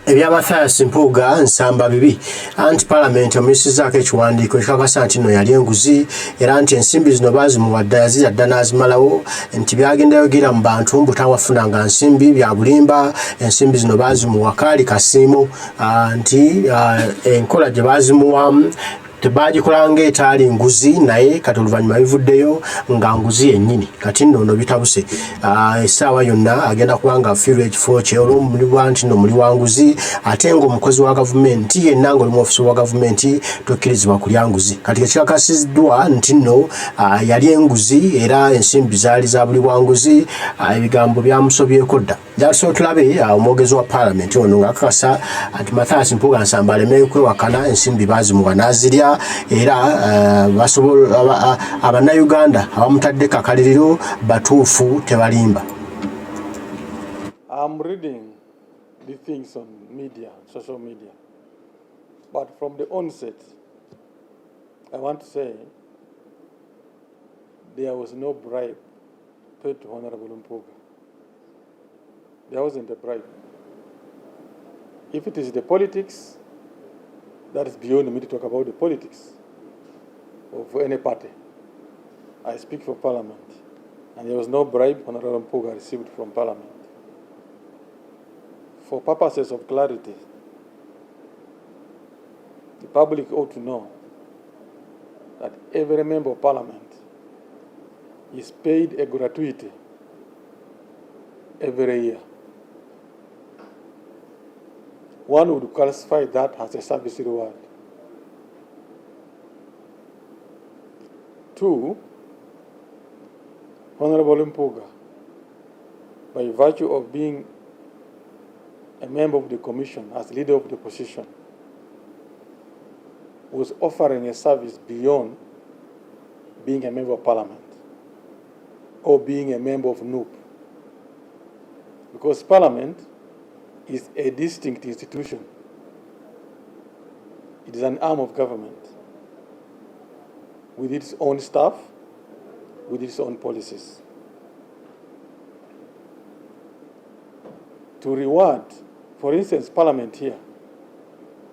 Ebyamathias Mpuuga nsamba bibi anti Palamenti omuyisizaako ekiwandiiko ekikakasa nti nno yali enguzi era nti ensimbi zino baazimuwa dda yazira dda n'azimalawo nti byagenda yogira mu bantu mbu tawafunanga nsimbi bya bulimba ensimbi zino baazimuwa kaali kasiimu nti enkola gye baazimuwamu tebagikola etaali nguzi naye kati oluvannyuma bivuddeyo nga nguzi yennyini kati nno ono bitabuse essaawa yonna agenda kuba nga afiirwa ekifo kye olw'omulibwa nti nno muli wa nguzi ate ng'omukozi wa gavumenti yenna ng'oli mu ofisi wa gavumenti tokkirizibwa kulya nguzi kati ekikakasiddwa nti nno yali enguzi era ensimbi zaali za buli wa nguzi ebigambo byamusobyeko dda jaso tulabe omwogezi wa Palamenti ono ng'akakasa nti Mathias Mpuuga nsamba alemerewe kwewakana ensimbi baazimuwa n'azirya era basobola abannayuganda abamutaddeko akaliriro batuufu tebalimba. I'm reading the things on media, social media, but from the onset, I want to say there was no bribe paid to Honorable Mpuuga. There wasn't a bribe. If it is the politics, that is beyond me to talk about the politics of any party. I speak for Parliament, and there was no bribe Honorable Mpuuga received from Parliament. For purposes of clarity, the public ought to know that every member of Parliament is paid a gratuity every year. One would classify that as a service reward. 2, Honorable Mpuuga, by virtue of being a member of the commission, as leader of the opposition, was offering a service beyond being a member of Parliament or being a member of NUP. Because Parliament is a distinct institution. It is an arm of government with its own staff, with its own policies. To reward, for instance, Parliament here,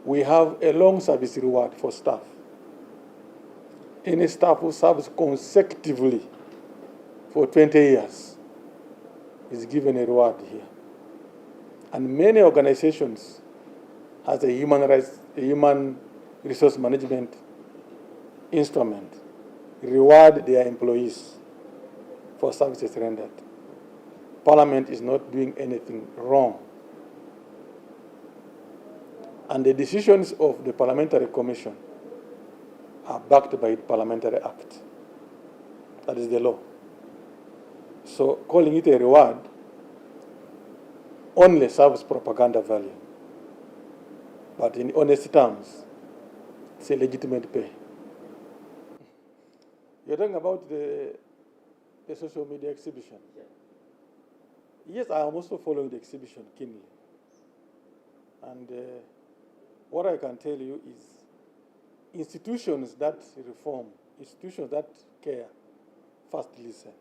we have a long service reward for staff. Any staff who serves consecutively for 20 years is given a reward here. And many organizations has a human resource management instrument, reward their employees for services rendered. Parliament is not doing anything wrong. And the decisions of the Parliamentary Commission are backed by the Parliamentary Act. That is the law. So calling it a reward only serves propaganda value. But in honest terms, it's a legitimate pay. You're talking about the social media exhibition. Yeah. Yes, I am also following the exhibition keenly. And what I can tell you is institutions that reform, institutions that care, first listen.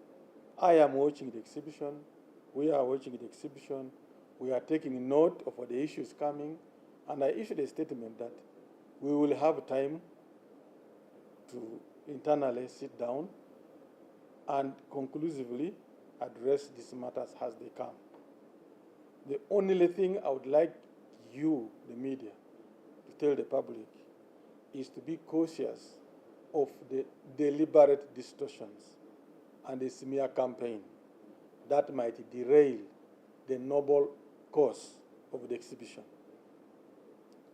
I am watching the exhibition. We are watching the exhibition. We are taking note of the issues coming. And I issued a statement that we will have time to internally sit down and conclusively address these matters as they come. The only thing I would like you, the media, to tell the public is to be cautious of the deliberate distortions and the smear campaign that might derail the noble cause of the exhibition.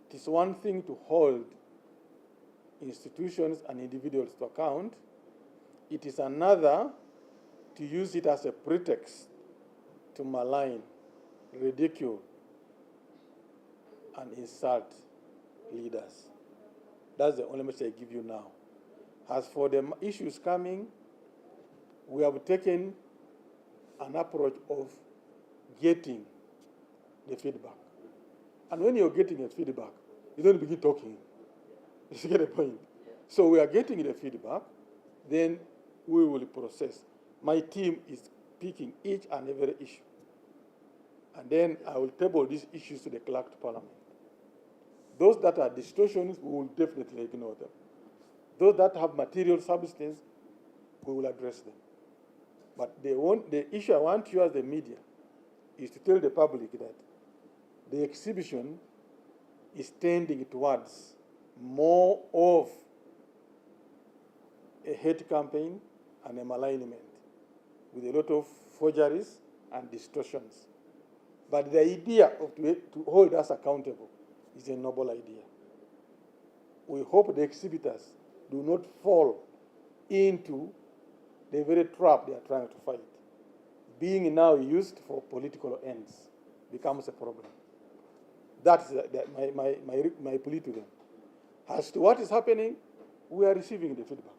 It is one thing to hold institutions and individuals to account. It is another to use it as a pretext to malign, ridicule, and insult leaders. That's the only message I give you now. As for the issues coming, we have taken an approach of getting the feedback. And when you're getting a feedback, you don't begin talking. You get the point? So we are getting the feedback, then we will process. My team is picking each and every issue and then I will table these issues to the clerk to Parliament. Those that are distortions, we will definitely ignore them. Those that have material substance, we will address them. But the issue I want you as the media is to tell the public that the exhibition is tending towards more of a hate campaign and a malignment with a lot of forgeries and distortions. But the idea of to hold us accountable is a noble idea. We hope the exhibitors do not fall into the very trap they are trying to fight. Being now used for political ends becomes a problem. That's my plea to them. As to what is happening, we are receiving the feedback.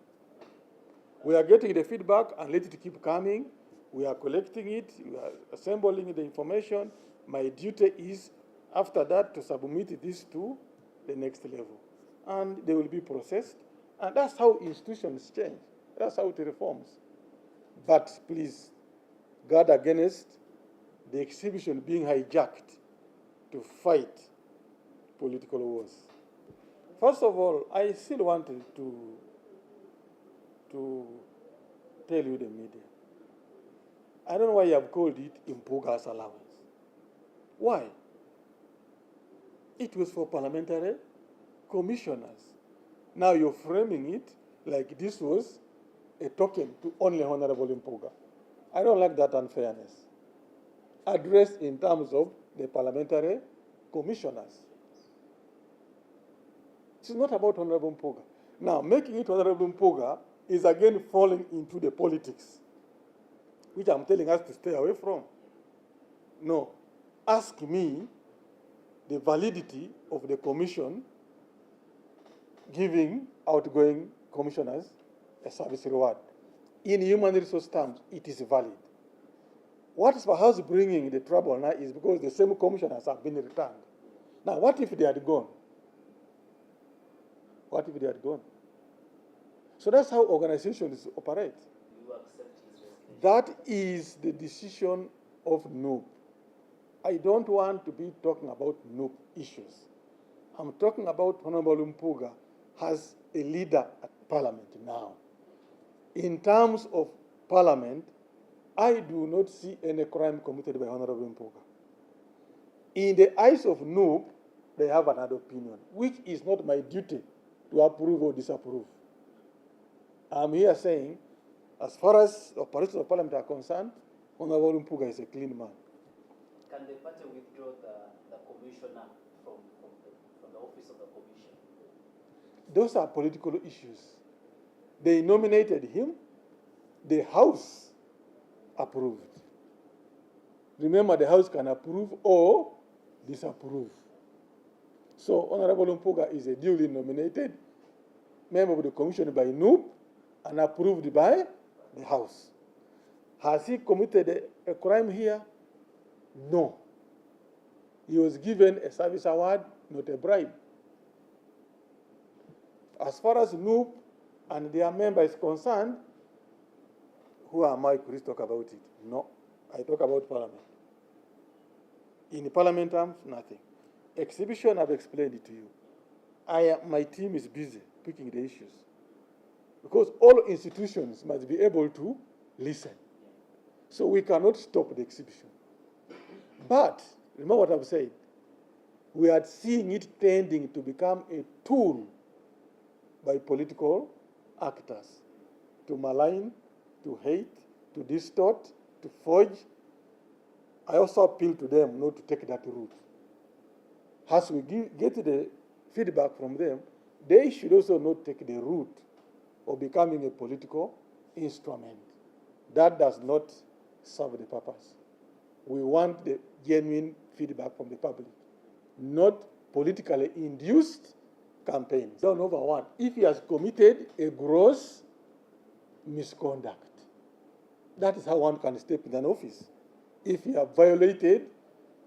We are getting the feedback and let it keep coming. We are collecting it, we are assembling the information. My duty is, after that, to submit this to the next level. And they will be processed. And that's how institutions change. That's how it reforms. But please, guard against the exhibition being hijacked to fight political wars. First of all, I still wanted to tell you, the media, I don't know why you have called it Mpuuga's allowance. Why? It was for parliamentary commissioners. Now you're framing it like this was a token to only Honorable Mpuuga. I don't like that unfairness. Addressed in terms of the parliamentary commissioners. It's not about Honorable Mpuuga. Now, making it Honorable Mpuuga is again falling into the politics, which I'm telling us to stay away from. No. Ask me the validity of the commission giving outgoing commissioners a service reward. In human resource terms, it is valid. What is perhaps bringing the trouble now is because the same commissioners have been returned. Now, what if they had gone? What if they had gone? So that's how organizations operate. You accept his resignation? That is the decision of NUP. I don't want to be talking about NUP issues. I'm talking about Honorable Mpuuga as a leader at Parliament now. In terms of Parliament, I do not see any crime committed by Honorable Mpuuga. In the eyes of NUP, they have another opinion, which is not my duty to approve or disapprove. I'm here saying, as far as operations of Parliament are concerned, Honorable Mpuuga is a clean man. Can the party withdraw the commissioner from the office of the commission? Those are political issues. They nominated him, the House approved. Remember, the House can approve or disapprove. So Honorable Mpuuga is a duly nominated member of the commission by NUP and approved by the House. Has he committed a crime here? No. He was given a service award, not a bribe. As far as NUP and their member is concerned, who am I to talk about it? No. I talk about Parliament. In Parliament terms, nothing. Exhibition, I've explained it to you. My team is busy picking the issues. Because all institutions must be able to listen. So we cannot stop the exhibition. But, remember what I've said, we are seeing it tending to become a tool by political actors to malign, to hate, to distort, to forge. I also appeal to them not to take that route. As we get the feedback from them, they should also not take the route of becoming a political instrument. That does not serve the purpose. We want the genuine feedback from the public, not politically induced campaigns. Don't over one. If he has committed a gross misconduct, that is how one can step in an office. If you have violated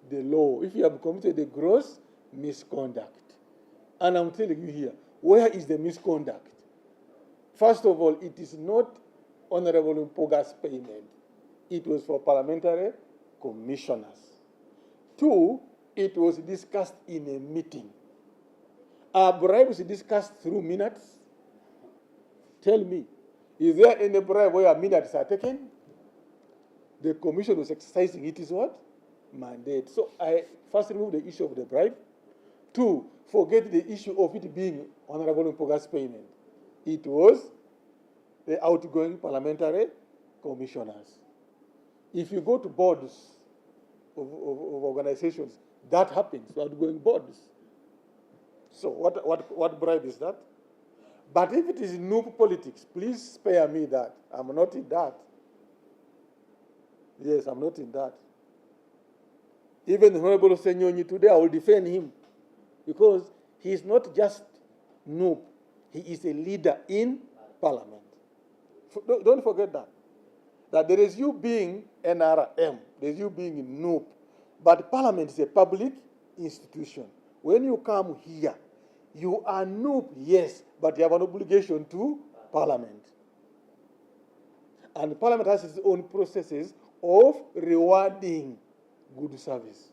the law, if you have committed a gross misconduct. And I'm telling you here, where is the misconduct? First of all, it is not Honorable Mpuuga's payment. It was for parliamentary commissioners. Two, it was discussed in a meeting. Are bribes discussed through minutes? Tell me, is there any bribe where minutes are taken? The commission was exercising its what? Mandate. So I first remove the issue of the bribe. Two, forget the issue of it being Honorable Mpuuga's payment. It was the outgoing parliamentary commissioners. If you go to boards of organizations, that happens, outgoing boards. So what bribe is that? But if it is noob politics, please spare me that. I'm not in that. Yes, I'm not in that. Even the Honorable Senyonyi today, I will defend him because he is not just noob. He is a leader in Parliament. Don't forget that. That there is you being NRM, there is you being noob. But Parliament is a public institution. When you come here, you are noob, yes, but you have an obligation to Parliament. And Parliament has its own processes of rewarding good service.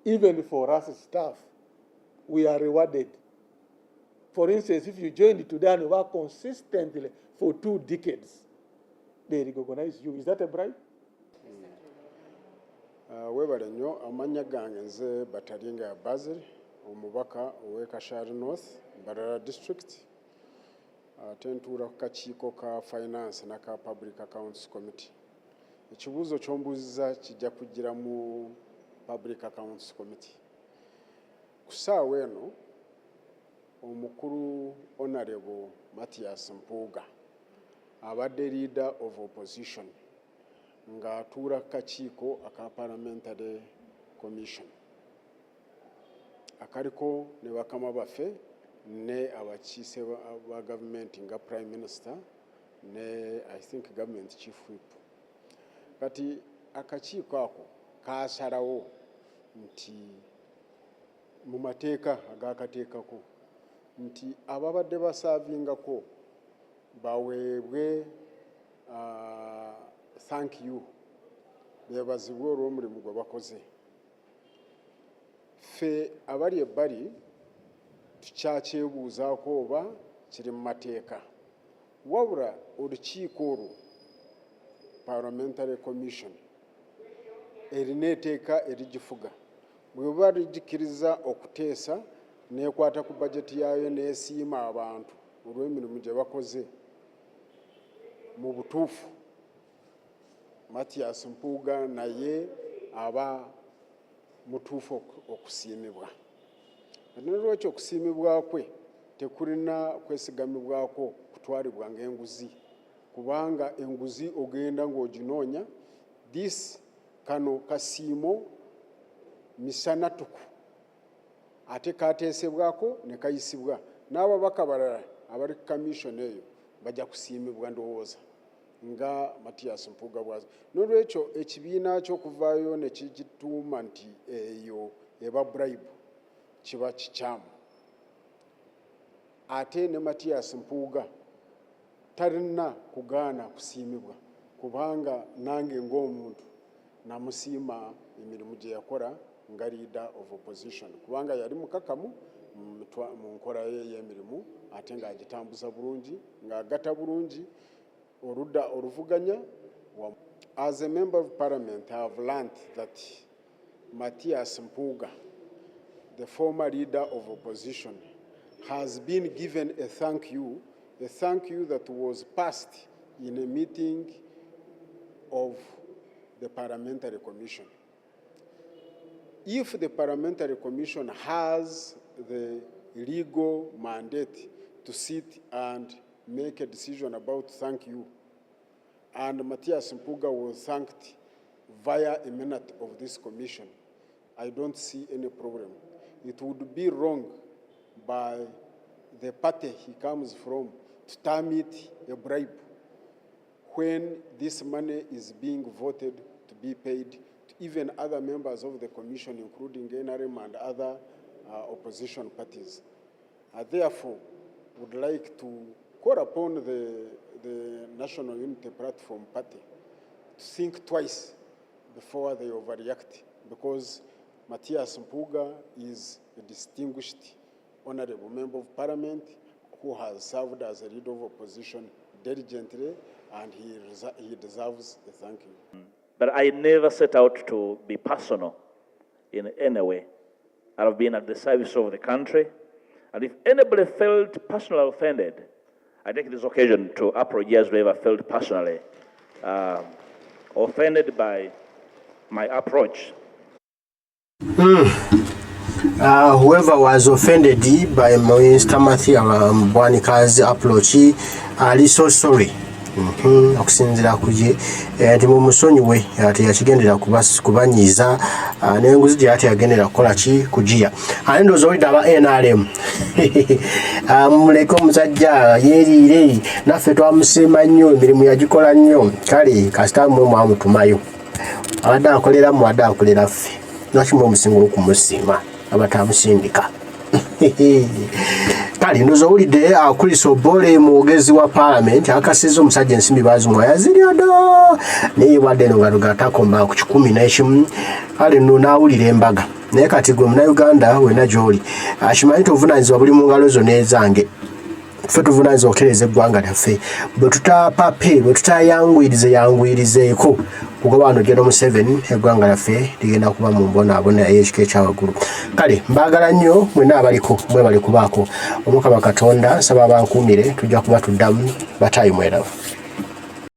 Even for us staff, we are rewarded. For instance, if you join today and work consistently for 2 decades, they recognize you. Is that a bribe? Webale nnyo amanya gange nze Batalinga Basil omubaka ow'Ekashari North Mbarara District tentuula ku kakiiko ka Finance n'aka Public Accounts Committee. Ekibuuzo ky'ombuuziza kijja kujjira mu Public Accounts Committee. Ku ssaawa eno omukulu Honorable Mathias Mpuuga abadde leader of opposition ng'atuula ku kakiiko aka parliamentary commission akaliko ne bakama baffe ne abakiise ba gavumenti nga prime minister ne I think government chief whip. Kati akakiiko ako kaasalawo nti mu mateeka agakateekako nti ababadde basaavingako baweebwe thank you beebazibwe olw'omulimu gwe bakoze. Ffe abali ebbali tukyakyebuuzaako oba kiri mu mateeka, wabula olukiiko olwo parliamentary commission erina etteeka erigifuga. Bwe buba ligikkiriza okuteesa n'ekwata ku bajeti yaayo n'esiima abantu olw'emirimu gye bakoze, mu butuufu Mathias Mpuuga naye aba mutuufu okusiimibwa. N'olwekyo okusiimibwa kwe tekulina kwesigamibwako kutwalibwa ng'enguzi, kubanga enguzi ogenda ng'oginoonya. Kano kasiimo misanatuku ate kateesebwako ne kayisibwa. N'ababaka balala abali ku kamiishoni eyo bajja kusiimibwa ndowooza nga Mathias Mpuuga bwazi. N'olwekyo ekibiina ky'okuvaayo ne kigituuma nti eyo eba bribe kiba kikyamu. Ate ne Mathias Mpuuga talina kugaana kusiimibwa, kubanga nange ng'omuntu namusiima emirimu gye yakola nga leader of opposition, kubanga yali mukakamu mu nkola ye y'emirimu ate ng'agitambuza bulungi ng'agatta bulungi oludda oluvuganya. As a member of parliament, I have learned that Mathias Mpuuga, the former leader of opposition, has been given a thank you that was passed in a meeting of the parliamentary commission. If the parliamentary commission has the legal mandate to sit and make a decision about thank you, and Mathias Mpuuga was thanked via a minute of this commission, I don't see any problem. It would be wrong by the party he comes from to term it a bribe when this money is being voted to be paid to even other members of the commission, including NRM and other opposition parties. I therefore would like to call upon the National Unity Platform Party to think twice before they overreact, because Matthias Mpuuga is a distinguished honorable member of parliament who has served as a leader of opposition diligently, and he deserves a thank you. But I never set out to be personal in any way. I've been at the service of the country, and if anybody felt personally offended, I take this occasion to apologize whoever felt personally offended by my approach. Whoever was offended by Mr. Matthew Bwanika's approach, I'm so sorry. Okusinzira kuje nti mu musonyiwe ate yakigendera kubanyiza n'enguzi gye ate yagendera kukola ki kujiya anendozo olidaba NRM muleke omusajja yeeriire naffe twamusiima nnyo emirimu yagikola nnyo kale kasita mmwe mwamutumayo abadde akolera mu adde akolera ffe lwaki mwe omusinga okumusiima abatamusindika kali ndozo ulide akulisa obole mwogezi wa parliament akasiza omusajja ensimbi Bamuwa yaziryodo naye wadde no gatakomba ku 11 ali no nawulira embaga naye kati gwe muna Uganda wena gyoli akimanyi tovunanyizibwa buli mu ngalo zo n'ezange ffe tuvunanyizibwa okutereeza eggwanga lyaffe bwe tutapape bwe tutayanguyirizeeko kugoba wano General Museveni eggwanga lyaffe ligenda kuba mu mbonaabona ey'ekika ekyawaggulu kale mbaagala nnyo mwenna abaliko mwebale kubaako Omukama Katonda nsaba abankuumire tujja kuba tuddamu bataayi mwerawo.